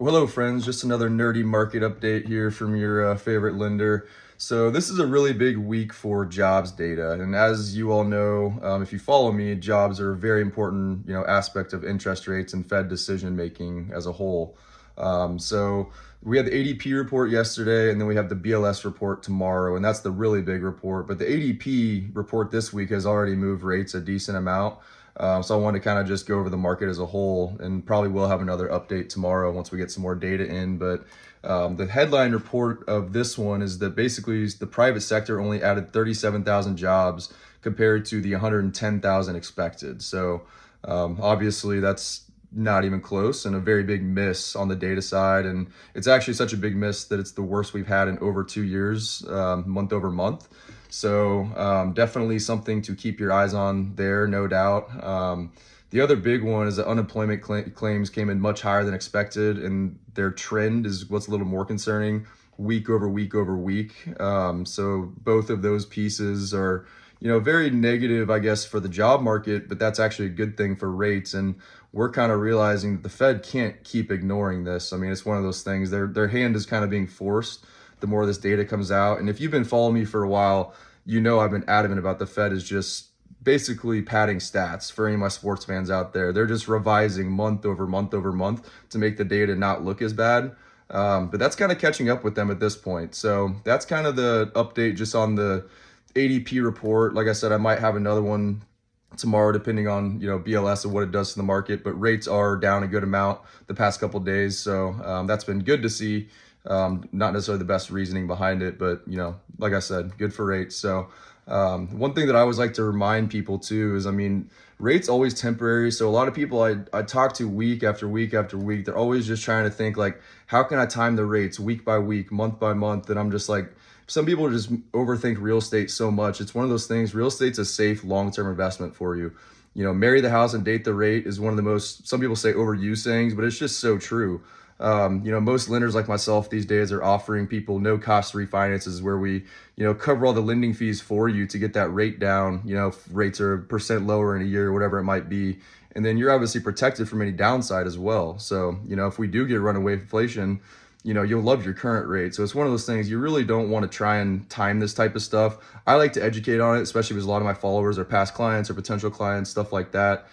Well, hello, friends. Just another nerdy market update here from your favorite lender. So this is a really big week for jobs data, and as you all know, if you follow me, jobs are a very important, aspect of interest rates and Fed decision making as a whole. So we had the ADP report yesterday, and then we have the BLS report tomorrow, and that's the really big report. But the ADP report this week has already moved rates a decent amount. So I wanted to kind of just go over the market as a whole, and probably will have another update tomorrow once we get some more data in. But the headline report of this one is that basically the private sector only added 37,000 jobs compared to the 110,000 expected. So obviously that's not even close, and a very big miss on the data side. And it's actually such a big miss that it's the worst we've had in over 2 years, month over month. So definitely something to keep your eyes on there, no doubt. The other big one is that unemployment claims came in much higher than expected, and their trend is what's a little more concerning, week over week over week. So both of those pieces are, very negative, I guess, for the job market, but that's actually a good thing for rates. And we're kind of realizing that the Fed can't keep ignoring this. I mean, it's one of those things. Their hand is kind of being forced the more this data comes out. And if you've been following me for a while, I've been adamant about the Fed is just basically padding stats for any of my sports fans out there. They're just revising month over month over month to make the data not look as bad. But that's kind of catching up with them at this point. So that's kind of the update just on the ADP report. Like I said, I might have another one tomorrow depending on BLS and what it does to the market, but rates are down a good amount the past couple of days, so that's been good to see. Not necessarily the best reasoning behind it, but like I said, good for rates. So one thing that I always like to remind people too is, I mean, rates always temporary. So a lot of people I talk to week after week after week, they're always just trying to think like, how can I time the rates week by week, month by month? And I'm just like, some people just overthink real estate so much. It's one of those things. Real estate's a safe long-term investment for you. Marry the house and date the rate is one of the most, some people say overused sayings, but it's just so true. Most lenders like myself these days are offering people no cost refinances where we, cover all the lending fees for you to get that rate down, if rates are a percent lower in a year, whatever it might be. And then you're obviously protected from any downside as well. So, if we do get runaway inflation, you'll love your current rate. So it's one of those things you really don't want to try and time this type of stuff. I like to educate on it, especially because a lot of my followers are past clients or potential clients, stuff like that.